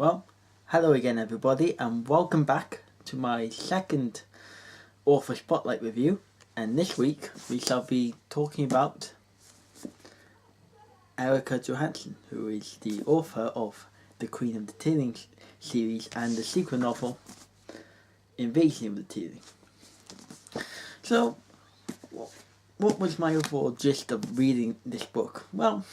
Well, hello again everybody and welcome back to my second author spotlight review, and this week we shall be talking about Erika Johansen, who is the author of the Queen of the Tearling series and the sequel novel Invasion of the Tearling. So, what was my overall gist of reading this book? Well,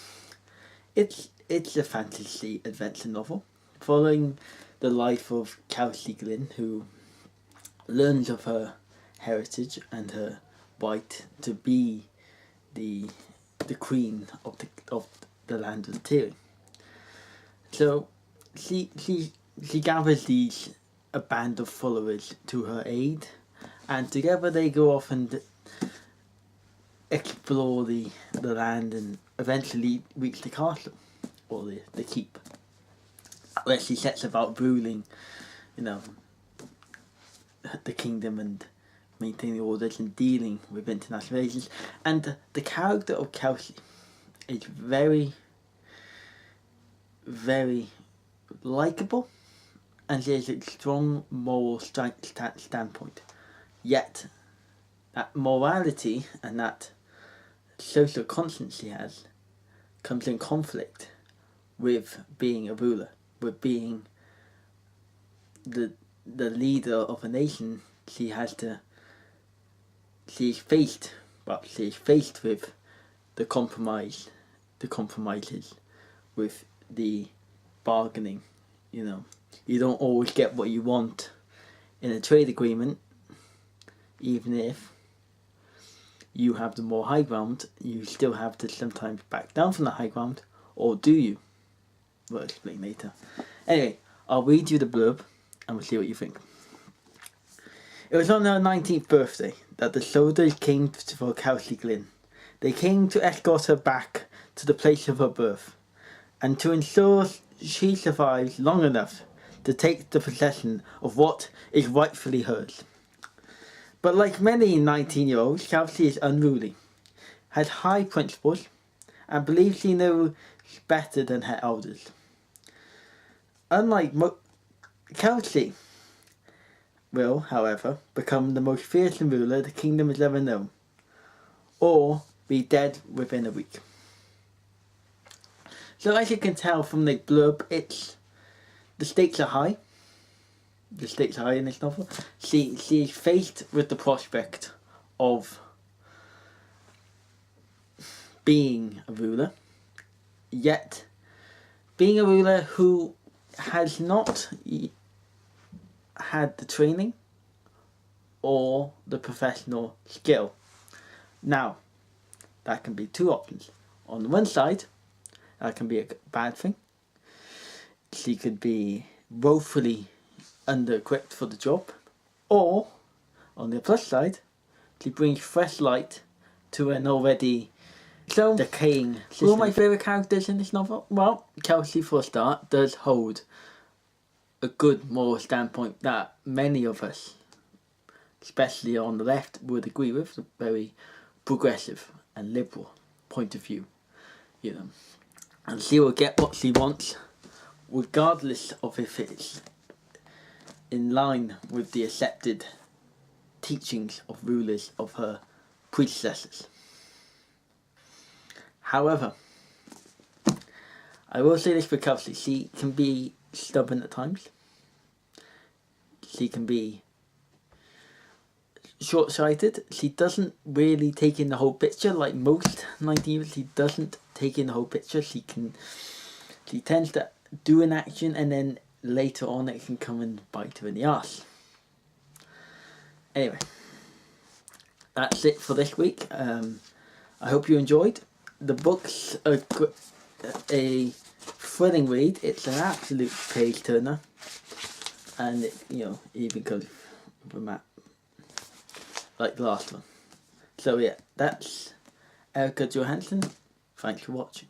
it's a fantasy adventure novel following the life of Kelsey Glynn, who learns of her heritage and her right to be the queen of the land of the Tearling. So she gathers a band of followers to her aid, and together they go off and explore the land and eventually reach the castle, or the keep, where she sets about ruling, the kingdom and maintaining orders and dealing with international agents. And the character of Kelsey is very, very likeable, and she has a strong moral standpoint. Yet, that morality and that social conscience she has comes in conflict with being a ruler, with being the leader of a nation. She is faced with the compromises, with the bargaining. You don't always get what you want in a trade agreement, even if you have the more high ground. You still have to sometimes back down from the high ground, or do you? We'll explain later. Anyway, I'll read you the blurb and we'll see what you think. It was on her 19th birthday that the soldiers came for Kelsey Glynn. They came to escort her back to the place of her birth, and to ensure she survives long enough to take the possession of what is rightfully hers. But like many 19-year-olds, Kelsey is unruly, has high principles, and believes she knows better than her elders. Unlike Kelsey will, however, become the most fearsome ruler the kingdom has ever known, or be dead within a week. So as you can tell from the blurb, the stakes are high. The stakes are high in this novel. She is faced with the prospect of being a ruler, yet being a ruler who has not had the training or the professional skill. Now, that can be two options. On the one side, that can be a bad thing. She could be woefully under-equipped for the job. Or, on the plus side, she brings fresh light to an already decaying system. Who are my favourite characters in this novel? Well, Kelsey, for a start, does hold a good moral standpoint that many of us, especially on the left, would agree with. A very progressive and liberal point of view, and she will get what she wants, regardless of if it's in line with the accepted teachings of rulers of her predecessors. However, I will say this for Kelsey: she can be stubborn at times. She can be short-sighted. She doesn't really take in the whole picture like most 19-year-olds. She doesn't take in the whole picture. She tends to do an action and then later on it can come and bite her in the arse. Anyway, that's it for this week. I hope you enjoyed. The book's a thrilling read. It's an absolute page turner, and it even goes with a map like the last one. So yeah, that's Erika Johansen. Thanks for watching.